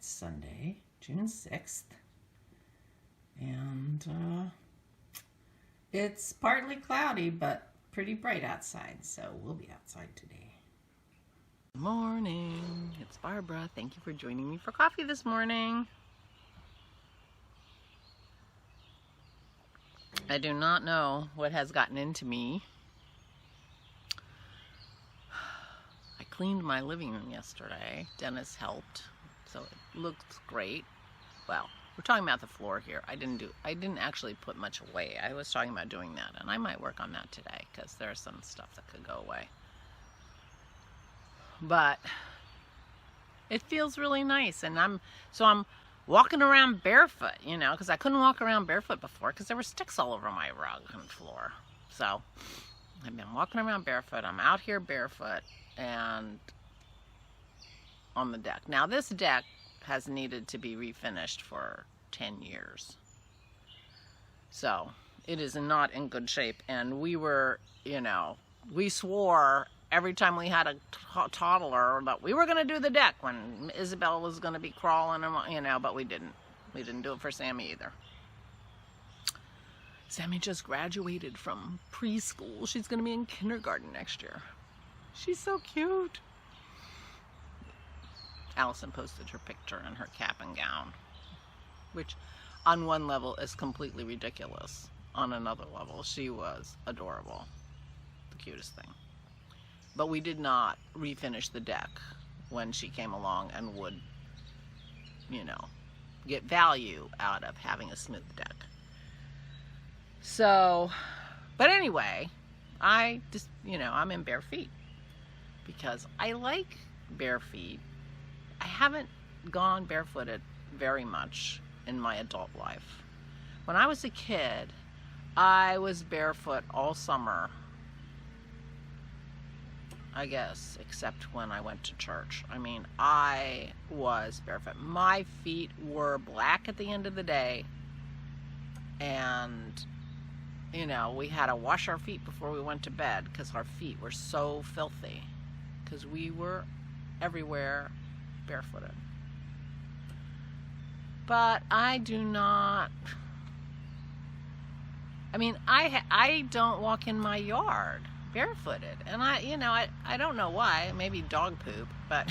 It's Sunday, June 6th, and it's partly cloudy, but pretty bright outside, so we'll be outside today. Good morning, it's Barbara. Thank you for joining me for coffee this morning. I do not know what has gotten into me. I cleaned my living room yesterday. Dennis helped, so it looks great. Well, we're talking about the floor here. I didn't actually put much away. I was talking about doing that, and I might work on that today because there's some stuff that could go away. But it feels really nice, and I'm walking around barefoot, you know, because I couldn't walk around barefoot before because there were sticks all over my rug and floor. So I've been walking around barefoot. I'm out here barefoot and on the deck. Now this deck has needed to be refinished for 10 years. So it is not in good shape, and we were, you know, we swore every time we had a toddler that we were going to do the deck when Isabel was going to be crawling, and you know, but we didn't. We didn't do it for Sammy either. Sammy just graduated from preschool. She's going to be in kindergarten next year. She's so cute. Allison posted her picture in her cap and gown, which on one level is completely ridiculous. On another level, she was adorable. The cutest thing. But we did not refinish the deck when she came along and would, you know, get value out of having a smooth deck. So, but anyway, I just, you know, I'm in bare feet because I like bare feet. I haven't gone barefooted very much in my adult life. When I was a kid, I was barefoot all summer, I guess, except when I went to church. I mean, I was barefoot. My feet were black at the end of the day, and, you know, we had to wash our feet before we went to bed because our feet were so filthy because we were everywhere barefooted. But I do not, I mean, I don't walk in my yard barefooted, and I don't know why. Maybe dog poop, but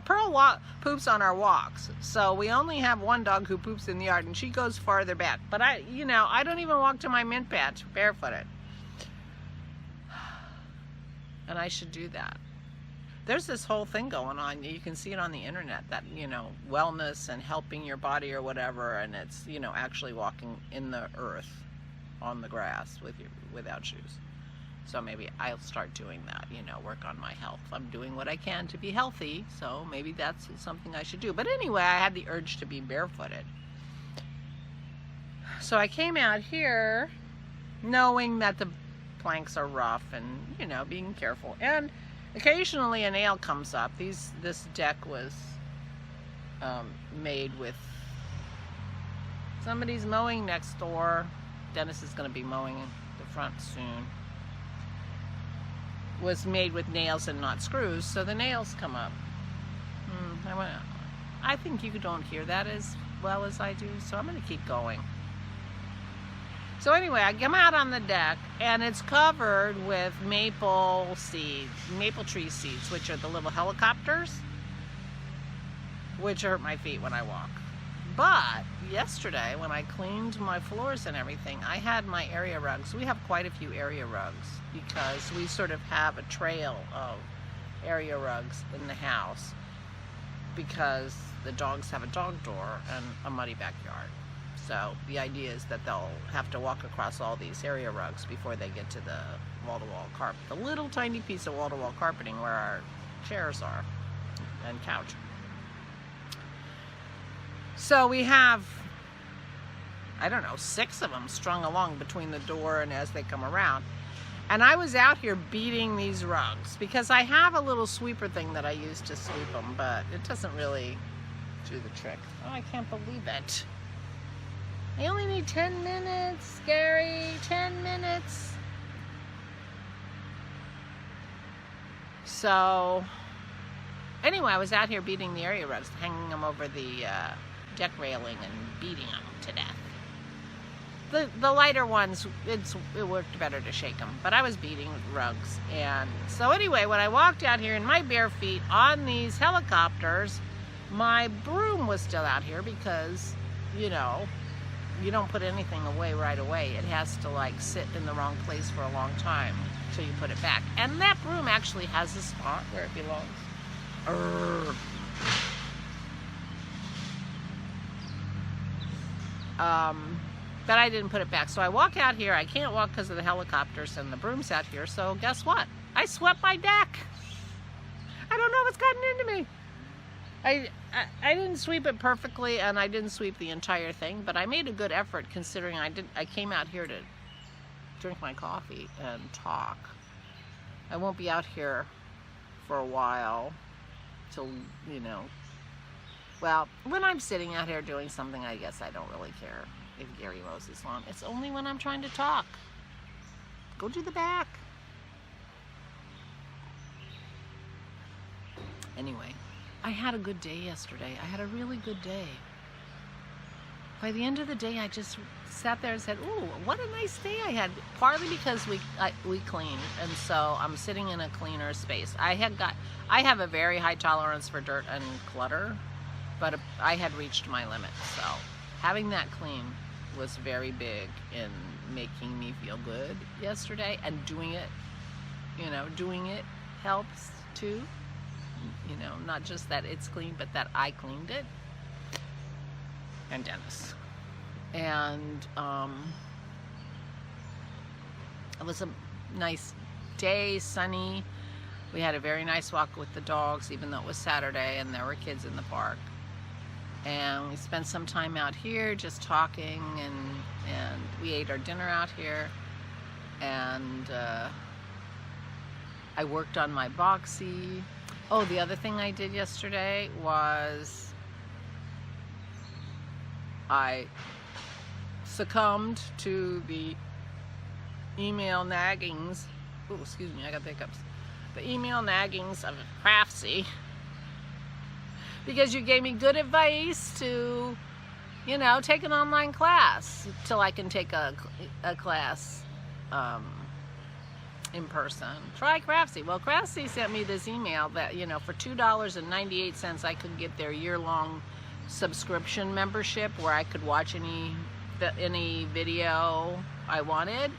Pearl poops on our walks, so we only have one dog who poops in the yard, and she goes farther back. But I don't even walk to my mint patch barefooted, and I should do that. There's this whole thing going on. You can see it on the internet that, you know, wellness and helping your body or whatever, and it's, you know, actually walking in the earth on the grass without shoes. So maybe I'll start doing that, you know, work on my health. I'm doing what I can to be healthy, so maybe that's something I should do. But anyway, I had the urge to be barefooted. So I came out here knowing that the planks are rough and, you know, being careful. And occasionally a nail comes up. This deck was made with, somebody's mowing next door. Dennis is going to be mowing the front soon. Was made with nails and not screws, so the nails come up. I think you don't hear that as well as I do, so I'm going to keep going. So anyway, I come out on the deck, and it's covered with maple tree seeds, which are the little helicopters, which hurt my feet when I walk. But yesterday, when I cleaned my floors and everything, I had my area rugs. We have quite a few area rugs because we sort of have a trail of area rugs in the house because the dogs have a dog door and a muddy backyard. So the idea is that they'll have to walk across all these area rugs before they get to the wall-to-wall carpet. The little tiny piece of wall-to-wall carpeting where our chairs are and couch. So we have, I don't know, 6 of them strung along between the door and as they come around. And I was out here beating these rugs because I have a little sweeper thing that I use to sweep them, but it doesn't really do the trick. Oh, I can't believe it. I only need 10 minutes, Gary, 10 minutes. So Anyway, I was out here beating the area rugs, hanging them over the deck railing and beating them to death. The lighter ones, it worked better to shake them, but I was beating rugs. And so anyway, when I walked out here in my bare feet on these helicopters, my broom was still out here because, you know, you don't put anything away right away. It has to like sit in the wrong place for a long time till you put it back. And that broom actually has a spot where it belongs. But I didn't put it back. So I walk out here. I can't walk because of the helicopters and the broom's out here. So guess what? I swept my deck. I don't know what's gotten into me. I didn't sweep it perfectly, and I didn't sweep the entire thing, but I made a good effort considering I came out here to drink my coffee and talk. I won't be out here for a while till, you know, well, when I'm sitting out here doing something, I guess I don't really care if Gary mows his lawn. It's only when I'm trying to talk. Go to the back. Anyway, I had a good day yesterday. I had a really good day. By the end of the day, I just sat there and said, "Ooh, what a nice day I had." Partly because we cleaned, and so I'm sitting in a cleaner space. I have a very high tolerance for dirt and clutter, but I had reached my limit. So having that clean was very big in making me feel good yesterday, and doing it, you know, doing it helps too. You know, not just that it's clean, but that I cleaned it. And Dennis. And it was a nice day, sunny. We had a very nice walk with the dogs, even though it was Saturday and there were kids in the park. And we spent some time out here just talking, and we ate our dinner out here. And I worked on my boxy. Oh, the other thing I did yesterday was I succumbed to the email naggings. Oh, excuse me, I got the hiccups. The email naggings of Craftsy, because you gave me good advice to, you know, take an online class till I can take a class in person. Try Craftsy. Well, Craftsy sent me this email that, you know, for $2.98 I could get their year-long subscription membership where I could watch any video I wanted.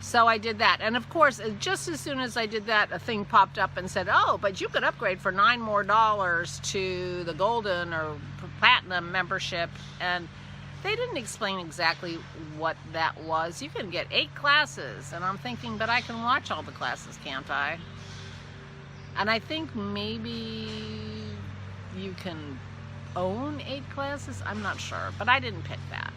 So I did that, and of course, just as soon as I did that, a thing popped up and said, "Oh, but you could upgrade for $9 more to the golden or platinum membership." And they didn't explain exactly what that was. You can get 8 classes, and I'm thinking, but I can watch all the classes, can't I? And I think maybe you can own 8 classes. I'm not sure, but I didn't pick that.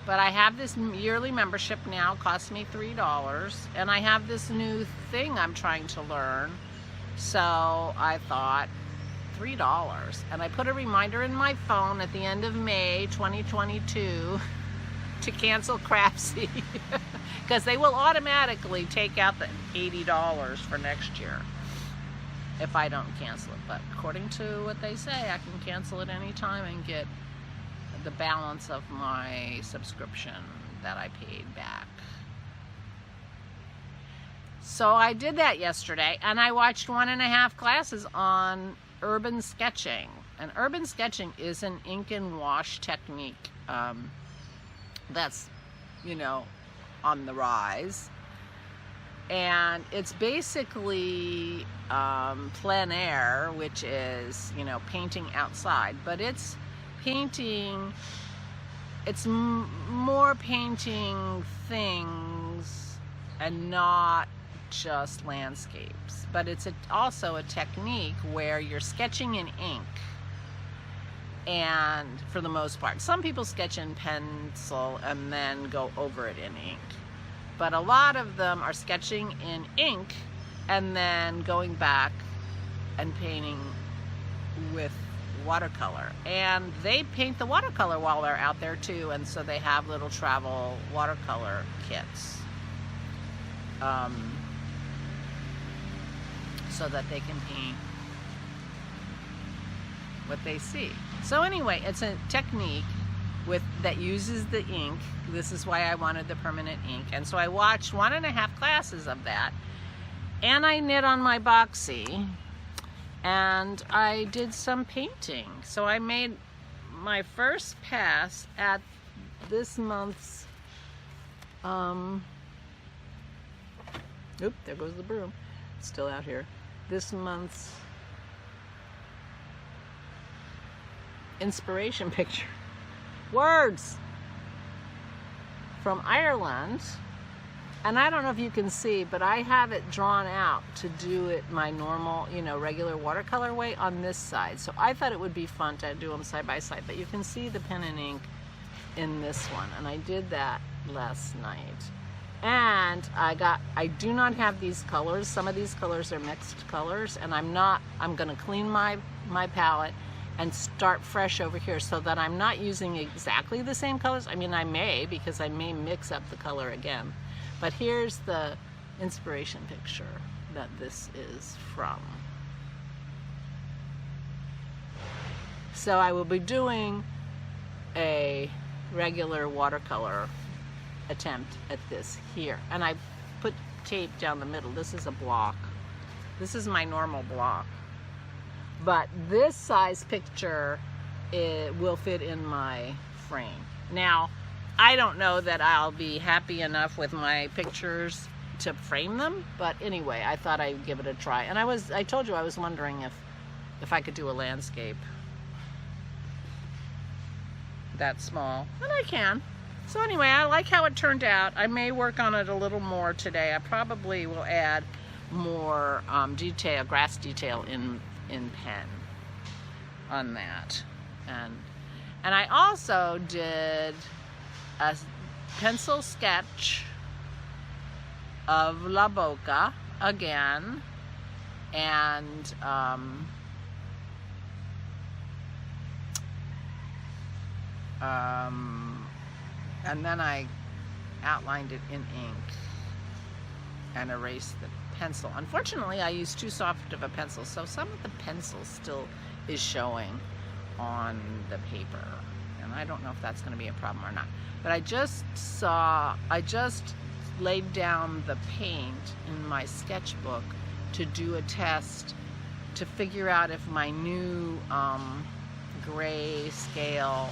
But I have this yearly membership now, costs me $3, and I have this new thing I'm trying to learn. So I thought, $3, and I put a reminder in my phone at the end of May 2022 to cancel Craftsy, because they will automatically take out the $80 for next year if I don't cancel it. But according to what they say, I can cancel at any time and get the balance of my subscription that I paid back. So I did that yesterday, and I watched 1.5 classes on urban sketching. And urban sketching is an ink and wash technique that's, you know, on the rise. And it's basically plein air, which is, you know, painting outside, but it's painting, it's more painting things and not just landscapes. But it's also a technique where you're sketching in ink, and for the most part, some people sketch in pencil and then go over it in ink, but a lot of them are sketching in ink and then going back and painting with watercolor. And they paint the watercolor while they're out there too, and so they have little travel watercolor kits. so that they can paint what they see. So anyway, it's a technique that uses the ink. This is why I wanted the permanent ink. And so I watched 1.5 classes of that, and I knit on my boxy, and I did some painting. So I made my first pass at this month's oop, there goes the broom. It's still out here. This month's inspiration picture. Words from Ireland. And I don't know if you can see, but I have it drawn out to do it my normal, you know, regular watercolor way on this side. So I thought it would be fun to do them side by side, but you can see the pen and ink in this one. And I did that last night. And I do not have these colors. Some of these colors are mixed colors, and I'm gonna clean my palette and start fresh over here so that I'm not using exactly the same colors. I mean, I may, because I may mix up the color again. But here's the inspiration picture that this is from. So I will be doing a regular watercolor attempt at this here. And I put tape down the middle. This is a block. This is my normal block. But this size picture, it will fit in my frame. Now, I don't know that I'll be happy enough with my pictures to frame them, but anyway, I thought I'd give it a try. And I told you I was wondering if I could do a landscape that small, and I can. So anyway, I like how it turned out. I may work on it a little more today. I probably will add more detail, grass detail in pen on that. And I also did a pencil sketch of La Boca again, and then I outlined it in ink and erased the pencil. Unfortunately, I used too soft of a pencil, so some of the pencil still is showing on the paper, and I don't know if that's going to be a problem or not. But I just laid down the paint in my sketchbook to do a test to figure out if my new gray scale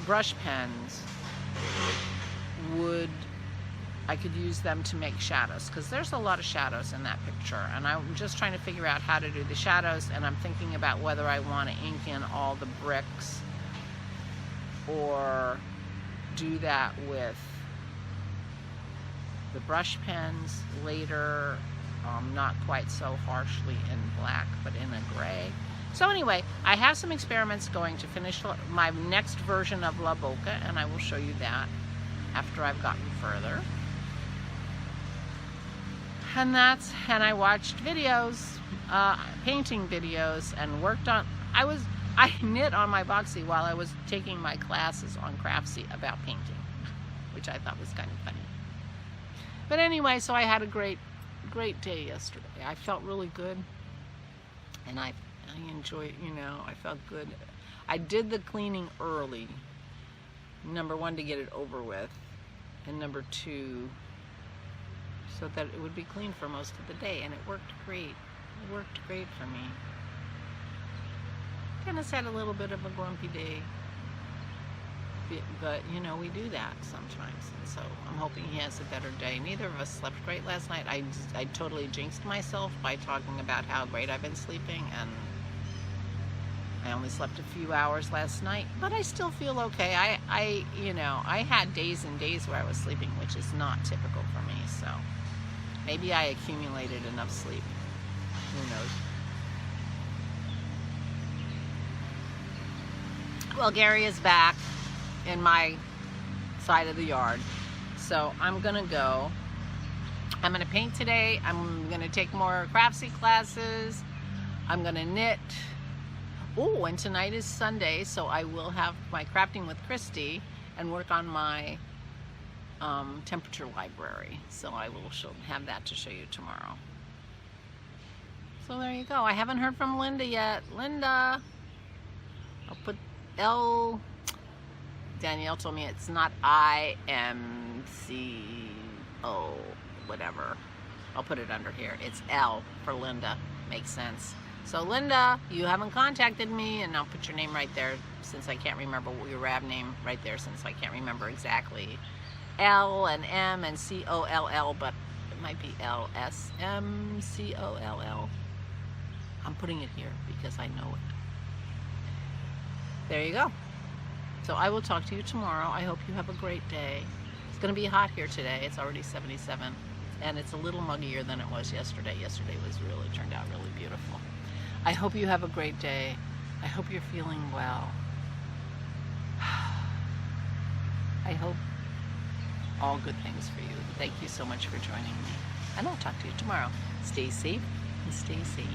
brush pens I could use them to make shadows, because there's a lot of shadows in that picture, and I'm just trying to figure out how to do the shadows, and I'm thinking about whether I want to ink in all the bricks or do that with the brush pens later, not quite so harshly in black but in a gray. So anyway, I have some experiments going to finish my next version of La Boca, and I will show you that after I've gotten further. And I watched videos, painting videos, and worked on, I knit on my boxy while I was taking my classes on Craftsy about painting, which I thought was kind of funny. But anyway, so I had a great day yesterday. I felt really good, and I enjoyed, I felt good. I did the cleaning early, number one, to get it over with, and number two, so that it would be clean for most of the day, and it worked great. It worked great for me. Dennis had a little bit of a grumpy day, but we do that sometimes, and so I'm hoping he has a better day. Neither of us slept great last night. I totally jinxed myself by talking about how great I've been sleeping, and I only slept a few hours last night, but I still feel okay. I had days and days where I was sleeping, which is not typical for me, so maybe I accumulated enough sleep. Who knows? Well, Gary is back in my side of the yard, so I'm gonna go. I'm gonna paint today. I'm gonna take more Craftsy classes. I'm gonna knit. Oh, and tonight is Sunday, so I will have my crafting with Christy and work on my temperature library. So I will have that to show you tomorrow. So there you go. I haven't heard from Linda yet. Linda, I'll put L. Danielle told me it's not IMCO, whatever. I'll put it under here. It's L for Linda. Makes sense. So Linda, you haven't contacted me, and I'll put your name right there since I can't remember your Rav name right there since I can't remember exactly. L and M and COLL, but it might be LSMCOLL. I'm putting it here because I know it. There you go. So I will talk to you tomorrow. I hope you have a great day. It's going to be hot here today. It's already 77, and it's a little muggier than it was yesterday. Yesterday turned out really beautiful. I hope you have a great day. I hope you're feeling well. I hope all good things for you. Thank you so much for joining me. And I'll talk to you tomorrow. Stay safe and stay sane.